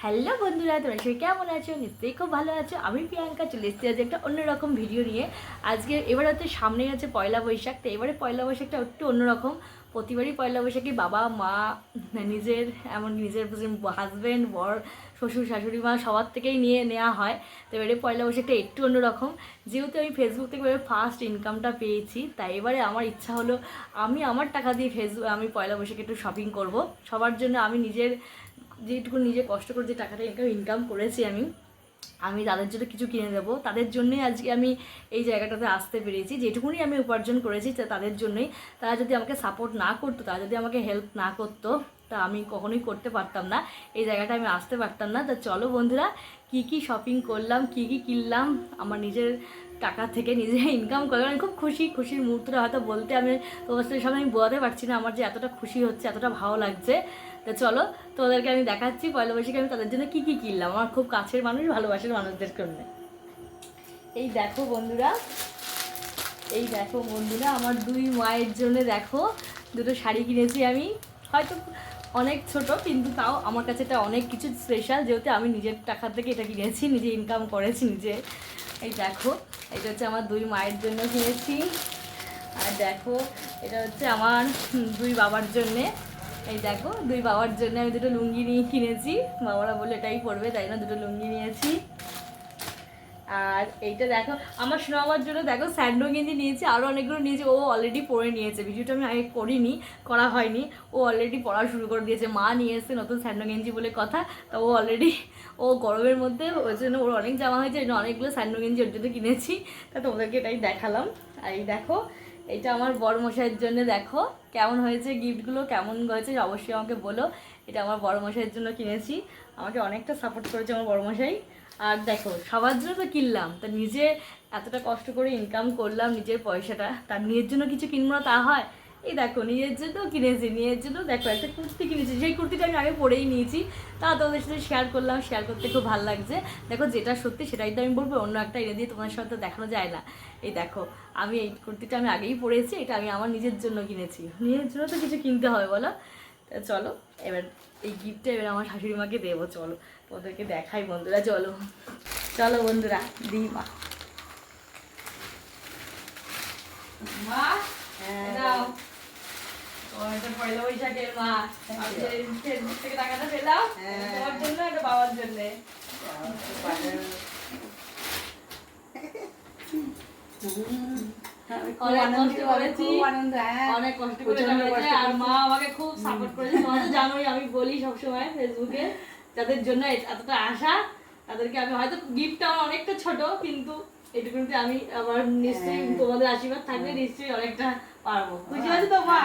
Hello বন্ধুরা, তোমরা সবাই কেমন আছো? নিশ্চয়ই খুব ভালো আছো। আমি প্রিয়াঙ্কা চলে এসেছি আজ একটা অন্যরকম ভিডিও নিয়ে। আজকে এবার হচ্ছে সামনেই আছে পয়লা বৈশাখ, তো এবারে পয়লা বৈশাখটা একটু অন্যরকম। প্রতিবারই পয়লা বৈশাখে বাবা মা নিজের এমনকি নিজের হাজব্যান্ড বর শ্বশুর শাশুড়ি মা সবার থেকেই নিয়ে নেওয়া হয়। তো এবারে পয়লা বৈশাখটা একটু অন্যরকম। যেহেতু আমি ফেসবুক থেকে এবারে ফার্স্ট ইনকামটা পেয়েছি, তাই এবারে আমার ইচ্ছা হলো আমি আমার টাকা দিয়ে আমি পয়লা বৈশাখে একটু শপিং করব সবার জন্য। আমি নিজের যেটুকু নিজে কষ্ট করে যে টাকাটা ইনকাম করেছি আমি আমি তাদের জন্য কিছু কিনে দেবো। তাদের জন্যই আজকে আমি এই জায়গাটাতে আসতে পেরেছি। যেটুকুনি আমি উপার্জন করেছি তাদের জন্যই। তারা যদি আমাকে সাপোর্ট না করতো, তারা যদি আমাকে হেল্প না করতো, তা আমি কখনোই করতে পারতাম না, এই জায়গাটা আমি আসতে পারতাম না। তা চলো বন্ধুরা, কি শপিং করলাম, কি কিনলাম আমার নিজের টাকা থেকে নিজে ইনকাম করলাম। আমি খুব খুশির মুহূর্তটা হয়তো বলতে আমি তোমার সামনে আমি বোঝাতে পারছি না আমার যে এতটা খুশি হচ্ছে, এতটা ভালো লাগছে। তো চলো তোমাদেরকে আমি দেখাচ্ছি পয়লা বৈশাখে আমি তাদের জন্য কি কিনলাম, আমার খুব কাছের মানুষ, ভালোবাসার মানুষদের জন্য। এই দেখো বন্ধুরা, আমার দুই মায়ের জন্য দেখো দুটো শাড়ি কিনেছি আমি। হয়তো অনেক ছোট, কিন্তু তাও আমার কাছে এটা অনেক কিছু স্পেশাল, যেহেতু আমি নিজের টাকা থেকে এটা কিনেছি, নিজে ইনকাম করেছি নিজে। এই দেখো, এটা হচ্ছে আমার দুই মায়ের জন্য কিনেছি। আর দেখো, এটা হচ্ছে আমার দুই বাবার জন্যে। এই দেখো, দুই বাবার জন্য আমি দুটো লুঙ্গি নিয়ে কিনেছি। বাবারা বলে এটাই পরবে, তাই না দুটো লুঙ্গি নিয়েছি। আর এইটা দেখো, আমার সোনামার জন্য দেখো স্যান্ডো গেঞ্জি নিয়েছি, আরও অনেকগুলো নিয়েছি। ও অলরেডি পরে নিয়েছে, ভিডিওটা আমি আগে করা হয়নি। ও অলরেডি পড়া শুরু করে দিয়েছে। মা নিয়ে এসেছে নতুন স্যান্ডো গেঞ্জি বলে কথা, তো ও অলরেডি গরমের মধ্যে ওই জন্য ওর অনেক জামা হয়েছে, ওই জন্য অনেকগুলো স্যান্ডো গেঞ্জি ওর জন্য কিনেছি। তা তোমাদেরকে এটাই দেখালাম। আর এই দেখো, এটা আমার বড়মশাইয়ের জন্য। দেখো কেমন হয়েছে, গিফটগুলো কেমন হয়েছে অবশ্যই আমাকে বলো। এটা আমার বড়মশাইয়ের জন্য কিনেছি, আমাকে অনেকটা সাপোর্ট করেছে আমার বড়মশাই। আর দেখো সবার জন্য তো কিনলাম, তা নিজে এতটা কষ্ট করে ইনকাম করলাম নিজের পয়সাটা, তার নিজের জন্য কিছু কিনবো না তা হয়? এই দেখো নিজের জন্য কিনেছি, নিজের জন্য দেখো একটা কুর্তি কিনেছি, সেই কুর্তিটা আমি আগে পরেই নিয়েছি। তা তোমাদের সাথে শেয়ার করলাম, শেয়ার করতে খুব ভালো লাগছে। দেখো যেটা সত্যি সেটাই তো আমি বলবো, অন্য একটা এনে দিয়ে তোমার সাথে দেখানো যায় না। এই দেখো, আমি এই কুর্তিটা আমি আগেই পরেছি, এটা আমি আমার নিজের জন্য কিনেছি। নিজের জন্য তো কিছু কিনতে হবে বলো। তা চলো এবার এই গিফটটা এবার আমার শাশুড়ি মাকে দেবো। চলো ওদেরকে দেখাই বন্ধুরা, চলো চলো বন্ধুরা দিই। মা দাও, এটা পয়লা বৈশাখের মা, ফেসবুক থেকে টাকাটা পেলাম তোমার জন্য, এটা বাবার জন্য। অনেক কষ্ট করে আর মা আমাকে খুব সাপোর্ট করেছে। তোমার তো জানোই, আমি বলি সবসময় ফেসবুকে যাদের জন্য এতটা আশা, তাদেরকে আমি হয়তো গিফটটা আমার অনেকটা ছোট, কিন্তু এটুকুতে আমি আবার নিশ্চয়ই তোমাদের আশীর্বাদ থাকলে নিশ্চয়ই অনেকটা পারবো। খুশি আছে তো মা?